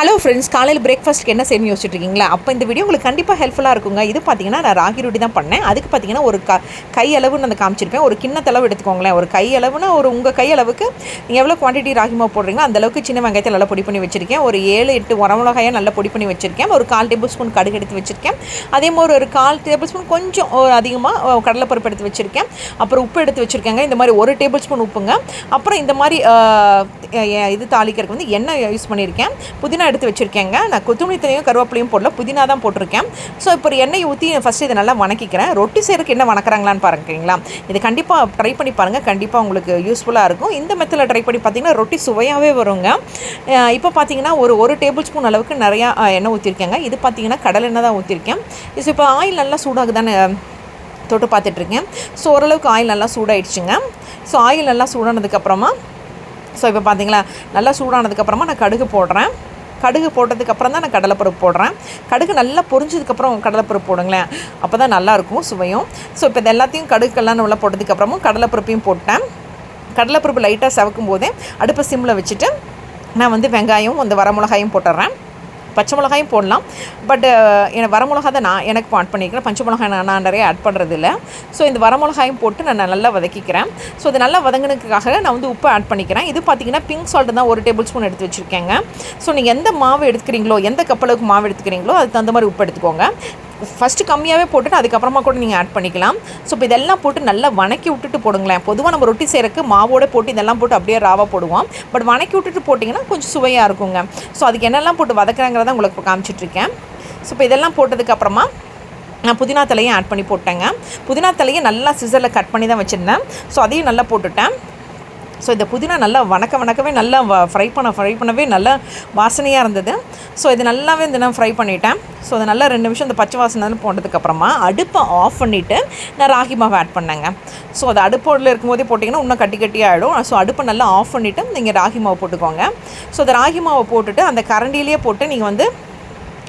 Hello friends, காலையில் பிரேக்ஃபாஸ்ட்டுக்கு என்ன செய்யணும்னு யோசிச்சுட்டு இருக்கீங்களா? அப்போ இந்த வீடியோ உங்களுக்கு கண்டிப்பாக ஹெல்ப்ஃபுல்லாக இருக்குங்க. இது பார்த்தீங்கன்னா நான் ராகி ரொட்டி தான் பண்ணேன். அதுக்கு பார்த்தீங்கன்னா ஒரு கை அளவுன்னு அந்த காமிச்சிருப்பேன். ஒரு கிண்ணத்தளவு எடுத்துக்கோங்களேன். ஒரு கை அளவுன்னு உங்கள் கை அளவுக்கு நீங்கள் எவ்வளோ குவான்டிட்டி ராகி மாவு போடுறீங்களோ அந்தளவுக்கு சின்ன வெங்காயத்தை நல்லா பொடி பண்ணி வச்சுருக்கேன். ஒரு 7-8 வரமிளகாயை நல்லா பொடி பண்ணி வச்சுருக்கேன். ஒரு 1/4 டேபிள் ஸ்பூன் கடுகு எடுத்து வச்சுருக்கேன். அதே மாதிரி ஒரு 1/4 டேபிள் ஸ்பூன் கொஞ்சம் அதிகமாக கடலைப்பருப்பு எடுத்து வச்சுருக்கேன். அப்புறம் உப்பு எடுத்து வச்சுருக்கேங்க. இந்த மாதிரி 1 டேபிள் ஸ்பூன் உப்புங்க. அப்புறம் இந்த மாதிரி இது தாளிக்கிறதுக்கு வந்து எண்ணெய் யூஸ் பண்ணியிருக்கேன். புதினா எடுத்து வச்சுருக்கேங்க. நான் கொத்தமல்லி தழையும் கருவேப்பிலையும் போடல, புதினா தான் போட்டிருக்கேன். ஸோ இப்போ ஒரு எண்ணெய் ஊற்றி ஃபஸ்ட்டு இதை நல்லா வணக்கிக்கிறேன். ரொட்டி செய்கிறதுக்கு என்ன வணக்கிறாங்களான்னு பாருங்களா. இது கண்டிப்பாக ட்ரை பண்ணி பாருங்கள். கண்டிப்பாக உங்களுக்கு யூஸ்ஃபுல்லாக இருக்கும். இந்த மெத்தடில் ட்ரை பண்ணி பார்த்தீங்கன்னா ரொட்டி சுவையாகவே வருங்க. இப்போ பார்த்தீங்கன்னா ஒரு டேபிள் ஸ்பூன் அளவுக்கு நிறையா எண்ணெய் ஊற்றிருக்கேங்க. இது பார்த்தீங்கன்னா கடலை எண்ணெய் தான் ஊற்றிருக்கேன். ஸோ இப்போ ஆயில் நல்லா சூடாகுதானே தொட்டு பார்த்துட்ருக்கேன். ஸோ ஓரளவுக்கு ஆயில் நல்லா சூடாயிடுச்சுங்க. ஸோ ஆயில் நல்லா சூடானதுக்கப்புறமா இப்போ பார்த்தீங்களா நல்லா சூடானதுக்கப்புறமா நான் கடுகு போடுறேன். கடுகு போட்டதுக்கப்புறம் தான் நான் கடலைப்பருப்பு போடுறேன். கடுகு நல்லா பொரிஞ்சதுக்கப்புறம் கடலைப்பருப்பு போடுங்களேன், அப்போ தான் நல்லாயிருக்கும் சுவையும். ஸோ இப்போ இது எல்லாத்தையும் கடுகுக்கெல்லாம் நல்லா போட்டதுக்கப்புறமும் கடலைப்பருப்பையும் போட்டேன். கடலைப்பருப்பு லைட்டாக சவக்கும் போதே அடுப்பை சிம்மில் வச்சுட்டு நான் வந்து வெங்காயம் அந்த வரமிளகாயும் போட்டுடுறேன். பச்சை மிளகாயும் போடலாம், பட் வரமிளகா தான் நான் எனக்கு ஆட் பண்ணிக்கிறேன். பச்சை மிளகாய் நான் நிறைய ஆட் பண்ணுறது இல்லை. ஸோ இந்த வரமிளகாயும் போட்டு நான் நல்லா வதக்கிக்கிறேன். ஸோ இது நல்லா வதங்கினதுக்காக நான் வந்து உப்பு ஆட் பண்ணிக்கிறேன். இது பார்த்திங்கன்னா பிங்க் சால்ட்டு தான் 1 டேபிள் ஸ்பூன் எடுத்து வச்சுருக்கேங்க. ஸோ நீங்கள் எந்த மாவு எடுத்துக்கிறீங்களோ, எந்த கப்பளவுக்கு மாவு எடுத்துக்கிறீங்களோ அதுக்கு தகுந்த மாதிரி உப்பு எடுத்துக்கோங்க. ஃபஸ்ட்டு கம்மியாகவே போட்டுட்டு அதுக்கப்புறமா கூட நீங்கள் ஆட் பண்ணிக்கலாம். ஸோ இப்போ இதெல்லாம் போட்டு நல்லா வணக்கி விட்டுட்டு போடுங்களேன். பொதுவாக நம்ம ரொட்டி செய்கிறக்கு மாவோடு போட்டு இதெல்லாம் போட்டு அப்படியே ராவாக போடுவோம். பட் வணக்கி விட்டுட்டு போட்டிங்கன்னா கொஞ்சம் சுவையாக இருக்குங்க. ஸோ அதுக்கு என்னெல்லாம் போட்டு வதக்குறாங்கிறத உங்களுக்கு இப்போ காமிச்சிட்ருக்கேன். ஸோ இப்போ இதெல்லாம் போட்டதுக்கப்புறமா நான் புதினா தலையும் ஆட் பண்ணி போட்டேங்க. புதினா தலையை நல்லா சிசரில் கட் பண்ணி தான் வச்சுருந்தேன். ஸோ அதையும் நல்லா போட்டுட்டேன். ஸோ இந்த புதினா நல்லா வணக்கவே நல்லா ஃப்ரை பண்ணவே நல்லா வாசனையாக இருந்தது. ஸோ இது நல்லாவே இந்த நான் ஃப்ரை பண்ணிவிட்டேன். ஸோ அது நல்லா 2 நிமிஷம் இந்த பச்சை வாசனை போட்டதுக்கப்புறமா அடுப்பை ஆஃப் பண்ணிவிட்டு நான் ராகி மாவு ஆட் பண்ணேங்க. ஸோ அது அடுப்போடில் இருக்கும்போதே போட்டிங்கன்னா இன்னும் கட்டி ஆகிடும். ஸோ அடுப்பை நல்லா ஆஃப் பண்ணிவிட்டு நீங்கள் ராகி மாவு போட்டுக்கோங்க. ஸோ அந்த ராகி மாவை போட்டுட்டு அந்த கரண்டிலேயே போட்டு நீங்கள் வந்து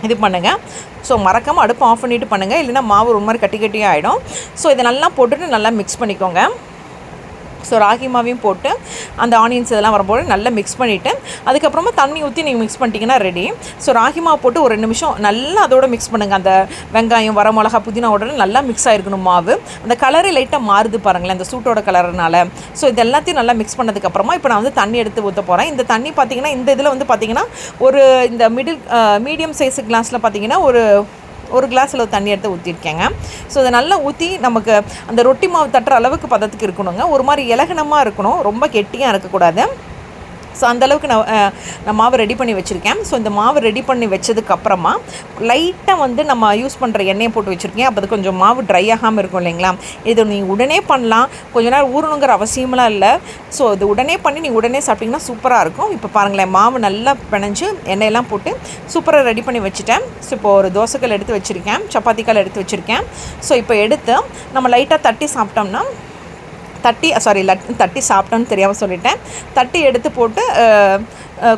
இது பண்ணுங்கள். ஸோ மறக்காமல் அடுப்பை ஆஃப் பண்ணிவிட்டு பண்ணுங்கள், இல்லைன்னா மாவு ஒரு மாதிரி கட்டி ஆகிடும். ஸோ இதை நல்லா போட்டுட்டு நல்லா மிக்ஸ் பண்ணிக்கோங்க. ஸோ ராகி மாவையும் போட்டு அந்த ஆனியன்ஸ் இதெல்லாம் வரும்போது நல்லா மிக்ஸ் பண்ணிவிட்டு அதுக்கப்புறமா தண்ணி ஊற்றி நீங்கள் மிக்ஸ் பண்ணிட்டீங்கன்னா ரெடி. ஸோ ராகி மாவு போட்டு ஒரு 2 நிமிஷம் நல்லா அதோட மிக்ஸ் பண்ணுங்கள். அந்த வெங்காயம் வரமிளகா புதினாவோட நல்லா மிக்ஸ் ஆகிருக்கணும் மாவு. அந்த கலரே லைட்டாக மாறுது பாருங்களேன், அந்த சூட்டோட கலர்னால. ஸோ இது எல்லாத்தையும் நல்லா மிக்ஸ் பண்ணதுக்கப்புறமா இப்போ நான் வந்து தண்ணி எடுத்து ஊற்ற போகிறேன். இந்த தண்ணி பார்த்திங்கன்னா இந்த இதில் வந்து பார்த்திங்கன்னா இந்த மீடியம் சைஸு கிளாஸில் பார்த்திங்கன்னா ஒரு கிளாஸ் அளவு தண்ணி எடுத்து ஊற்றிருக்கேங்க. ஸோ அதை நல்லா ஊற்றி நமக்கு அந்த ரொட்டி மாவு தட்டுற அளவுக்கு பதத்துக்கு இருக்கணுங்க. ஒரு மாதிரி இலகனமாக இருக்கணும், ரொம்ப கெட்டியாக இருக்கக்கூடாது. ஸோ அந்தளவுக்கு நான் மாவு ரெடி பண்ணி வச்சுருக்கேன். ஸோ இந்த மாவு ரெடி பண்ணி வச்சதுக்கப்புறமா லைட்டாக வந்து நம்ம யூஸ் பண்ணுற எண்ணெயை போட்டு வச்சுருக்கேன். அப்போ அது கொஞ்சம் மாவு ட்ரை ஆகாமல் இருக்கும் இல்லைங்களா. இது நீங்கள் உடனே பண்ணலாம், கொஞ்ச நேரம் ஊறணுங்கிற அவசியமெலாம் இல்லை. ஸோ இது உடனே பண்ணி நீங்கள் உடனே சாப்பிட்டிங்கன்னா சூப்பராக இருக்கும். இப்போ பாருங்களேன், மாவு நல்லா பிணைஞ்சு எண்ணெயெல்லாம் போட்டு சூப்பராக ரெடி பண்ணி வச்சுட்டேன். ஸோ இப்போது ஒரு தோசைக்கல் எடுத்து வச்சுருக்கேன், சப்பாத்திக்கல் எடுத்து வச்சுருக்கேன். ஸோ இப்போ எடுத்து நம்ம லைட்டாக தட்டி சாப்பிட்டோம்னா தட்டி சாப்பிட்டோன்னு தெரியாமல் சொல்லிட்டேன். தட்டி எடுத்து போட்டு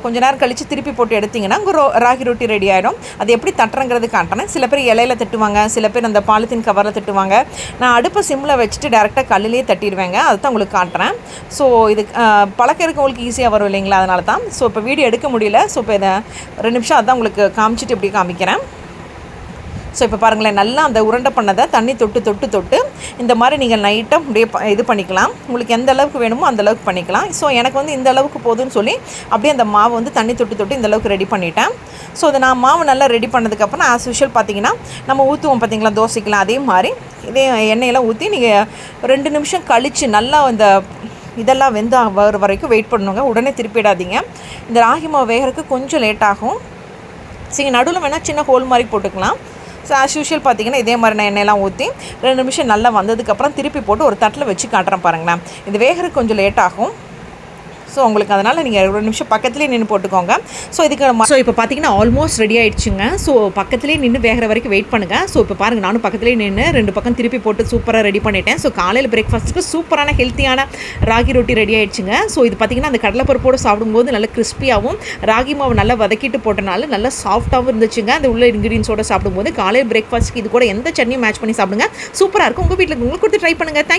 கொஞ்ச நேரம் கழித்து திருப்பி போட்டு எடுத்திங்கன்னா ராகி ரொட்டி ரெடி ஆகிடும். அது எப்படி தட்டுறங்கிறது காட்டுறேன். சில பேர் இலையில் தட்டுவாங்க, சில பேர் அந்த பாலித்தீன் கவரில் தட்டுவாங்க. நான் அடுப்பை சிம்மில் வச்சுட்டு டேரெக்டாக கல்லிலே தட்டிடுவேங்க. அதுதான் உங்களுக்கு காட்டுறேன். ஸோ இது பழக்கம் இருக்கவங்களுக்கு ஈஸியாக வரும் இல்லைங்களா, அதனால தான். ஸோ இப்போ வீடியோ எடுக்க முடியல. ஸோ இப்போ இதை 2 நிமிஷம் அதான் உங்களுக்கு காமிச்சிட்டு இப்படி காமிக்கிறேன். ஸோ இப்போ பாருங்களேன், நல்லா அந்த உருண்டை பண்ணதை தண்ணி தொட்டு இந்த மாதிரி நீங்கள் நைட்டாக அப்படியே இது பண்ணிக்கலாம். உங்களுக்கு எந்த அளவுக்கு வேணுமோ அந்த அளவுக்கு பண்ணிக்கலாம். ஸோ எனக்கு வந்து இந்த அளவுக்கு போதும்னு சொல்லி அப்படியே அந்த மாவு வந்து தண்ணி தொட்டு இந்த அளவுக்கு ரெடி பண்ணிட்டேன். ஸோ அதை நான் மாவு நல்லா ரெடி பண்ணதுக்கப்புறம் ஆஸ் யூஷுவல் பார்த்திங்கன்னா நம்ம ஊற்றுவோம் பார்த்திங்களா தோசைக்கலாம், அதே மாதிரி இதே எண்ணெயெல்லாம் ஊற்றி நீங்கள் 2 நிமிஷம் கழித்து நல்லா இந்த இதெல்லாம் வெந்து வர வரைக்கும் வெயிட் பண்ணுங்க. உடனே திருப்பிடாதீங்க. இந்த ராகி மாவு வேகிறதுக்கு கொஞ்சம் லேட் ஆகும். சரி, நடுவில் வேணால் சின்ன ஹோல் மாதிரி போட்டுக்கலாம். ஸோ ஆஸ் யூஷுவல் பார்த்திங்கன்னா இதே மாதிரி நான் எண்ணெயெல்லாம் ஊற்றி 2 நிமிஷம் நல்லா வந்ததுக்கப்புறம் திருப்பி போட்டு ஒரு தட்டில் வச்சு காட்டுறேன் பாருங்களேன். இது வேகிறதுக்கு கொஞ்சம் லேட் ஆகும். ஸோ உங்களுக்கு அதனால் நீங்கள் 2 நிமிஷம் பக்கத்துலேயே நின்று போட்டுக்கோங்க. ஸோ இப்போ பார்த்தீங்கன்னா ஆல்மோஸ்ட் ரெடி ஆகிடுச்சுங்க. ஸோ பக்கத்துலேயே நின்று வேகிற வரைக்கும் வெயிட் பண்ணுங்கள். ஸோ இப்போ பாருங்கள், நானும் பக்கத்துலேயே நின்று 2 பக்கம் திருப்பி போட்டு சூப்பராக ரெடி பண்ணிட்டேன். ஸோ காலையில் பிரேக்ஃபாஸ்ட்டுக்கு சூப்பரான ஹெல்த்தியான ராகி ரொட்டி ரெடி ஆகிடுச்சுங்க. ஸோ இது பார்த்திங்கன்னா அந்த கடலைப்பருப்போடு சாப்பிடும்போது நல்லா கிறிஸ்பியாகவும் ராகி மாவு நல்லா வதக்கிட்டு போட்டனால நல்லா சாஃப்ட்டாகவும் இருந்துச்சுங்க. அந்த உள்ள இன்க்ரீடியன்ஸோடு சாப்பிடும்போது காலையில் பிரேக்ஃபாஸ்ட்டுக்கு இது கூட எந்த சட்னியும் மேட்ச் பண்ணி சாப்பிடுங்க, சூப்பராக இருக்கும். உங்கள் வீட்டில் உங்களுக்கு கொடுத்து ட்ரை பண்ணுங்கள். தேங்க்யூ.